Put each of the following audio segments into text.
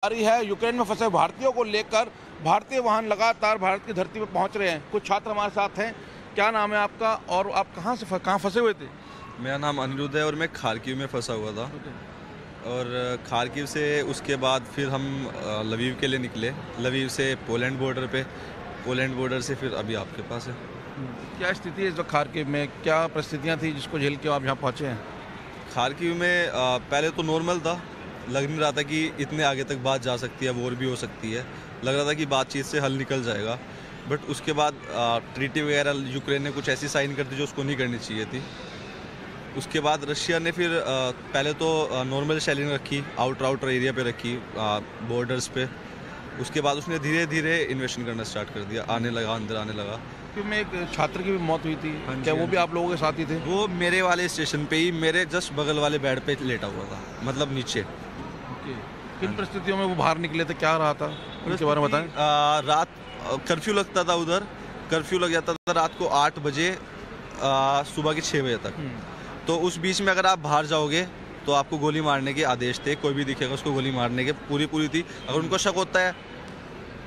आ रही है यूक्रेन में फंसे भारतीयों को लेकर। भारतीय वाहन लगातार भारत की धरती पर पहुंच रहे हैं। कुछ छात्र हमारे साथ हैं। क्या नाम है आपका और आप कहाँ फंसे हुए थे? मेरा नाम अनिरुद्ध है और मैं खारकीव में फंसा हुआ था। और खारकीव से उसके बाद फिर हम लवीव के लिए निकले। लवीव से पोलैंड बॉर्डर पे, पोलैंड बॉर्डर से फिर अभी आपके पास है। क्या स्थिति है इस वक्त खारकीव में? क्या परिस्थितियाँ थी जिसको झेल के आप यहाँ पहुँचे हैं? खारकीव में पहले तो नॉर्मल था, लग नहीं रहा था कि इतने आगे तक बात जा सकती है, वॉर भी हो सकती है। लग रहा था कि बातचीत से हल निकल जाएगा, बट उसके बाद ट्रीटी वगैरह यूक्रेन ने कुछ ऐसी साइन कर दी जो उसको नहीं करनी चाहिए थी। उसके बाद रशिया ने फिर पहले तो नॉर्मल शेलिंग रखी, आउटर एरिया पे रखी, बॉर्डर्स पे। उसके बाद उसने धीरे धीरे इन्वेशन करना स्टार्ट कर दिया, आने लगा, अंदर आने लगा। फिर में एक छात्र की भी मौत हुई थी, क्या वो भी आप लोगों के साथ ही थे? वो मेरे वाले स्टेशन पे ही, मेरे जस्ट बगल वाले बेड पे लेटा हुआ था, मतलब नीचे। किन परिस्थितियों में वो बाहर निकले थे, क्या रहा था उसके बारे में बताएं। रात कर्फ्यू लगता था उधर, कर्फ्यू लग जाता था रात को 8 बजे सुबह के 6 बजे तक। तो उस बीच में अगर आप बाहर जाओगे तो आपको गोली मारने के आदेश थे। कोई भी दिखेगा उसको गोली मारने के पूरी थी। अगर उनको शक होता है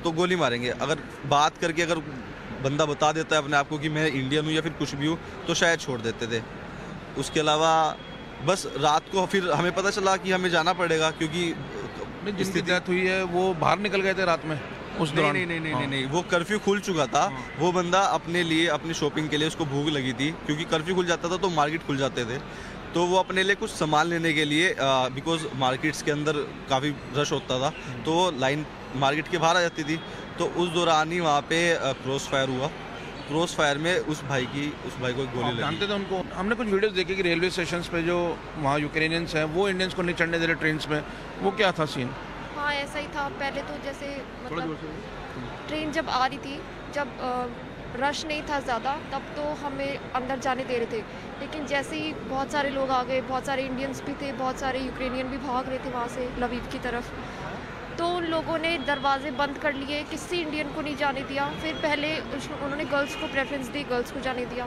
तो गोली मारेंगे। अगर बात करके अगर बंदा बता देता है अपने आप को कि मैं इंडियन हूँ या फिर कुछ भी हूँ तो शायद छोड़ देते थे। उसके अलावा बस रात को फिर हमें पता चला कि हमें जाना पड़ेगा, क्योंकि जिसकी डेथ हुई है वो बाहर निकल गए थे रात में उस दौरान? नहीं, वो कर्फ्यू खुल चुका था। वो बंदा अपने लिए, अपनी शॉपिंग के लिए, उसको भूख लगी थी, क्योंकि कर्फ्यू खुल जाता था तो मार्केट खुल जाते थे। तो वो अपने लिए कुछ सामान लेने के लिए, बिकॉज मार्केट्स के अंदर काफ़ी रश होता था, तो लाइन मार्केट के बाहर आ जाती थी। तो उस दौरान ही वहाँ पे क्रॉस फायर हुआ। क्रॉस फायर में उस भाई को गोली लगी। जानते थे उनको? हमने कुछ वीडियोस देखे कि रेलवे स्टेशन पे जो वहाँ यूक्रेनियंस हैं वो इंडियंस को नहीं चढ़ने दे रहे ट्रेन में। वो क्या था सीन? हाँ, ऐसा ही था। पहले तो जैसे मतलब ट्रेन जब आ रही थी, जब रश नहीं था ज़्यादा, तब तो हमें अंदर जाने दे रहे थे। लेकिन जैसे ही बहुत सारे लोग आ गए, बहुत सारे इंडियंस भी थे, बहुत सारे यूक्रेनियन भी भाग रहे थे वहाँ से लवीव की तरफ, तो उन लोगों ने दरवाजे बंद कर लिए, किसी इंडियन को नहीं जाने दिया। फिर पहले उन्होंने गर्ल्स को प्रेफरेंस दी, गर्ल्स को जाने दिया,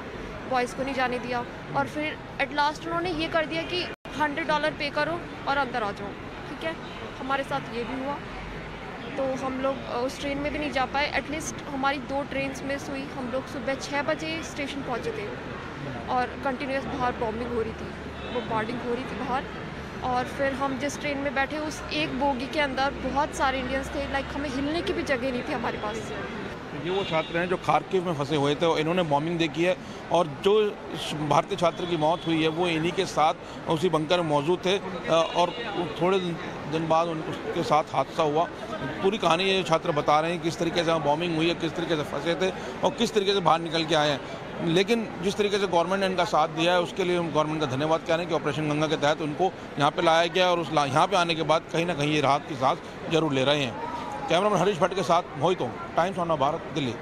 बॉयज़ को नहीं जाने दिया। और फिर एट लास्ट उन्होंने ये कर दिया कि $100 पे करो और अंदर आ जाओ। ठीक है, हमारे साथ ये भी हुआ। तो हम लोग उस ट्रेन में भी नहीं जा पाए। एटलीस्ट हमारी 2 ट्रेन्स मिस हुई। हम लोग सुबह 6 बजे स्टेशन पहुँचे थे और कंटिन्यूस बाहर बॉम्बिंग हो रही थी, बॉम्बार्डिंग हो रही थी बाहर। और फिर हम जिस ट्रेन में बैठे, उस एक बोगी के अंदर बहुत सारे इंडियंस थे। लाइक हमें हिलने की भी जगह नहीं थी हमारे पास। ये वो छात्र हैं जो खारकीव में फंसे हुए थे और इन्होंने बॉम्बिंग देखी है, और जो भारतीय छात्र की मौत हुई है वो इन्हीं के साथ उसी बंकर में मौजूद थे। और थोड़े दिन बाद उनके साथ हादसा हुआ। पूरी कहानी ये छात्र बता रहे हैं किस तरीके से बॉम्बिंग हुई है, किस तरीके से फंसे थे और किस तरीके से बाहर निकल के आए हैं। लेकिन जिस तरीके से गवर्नमेंट ने इनका साथ दिया है उसके लिए हम गवर्नमेंट का धन्यवाद कह रहे हैं कि ऑपरेशन गंगा के तहत उनको यहाँ पे लाया गया और यहाँ पे आने के बाद कहीं ना कहीं ये राहत की सांस जरूर ले रहे हैं। कैमरामैन हरीश भट्ट के साथ मोहित हूँ, टाइम्स ऑफ भारत, दिल्ली।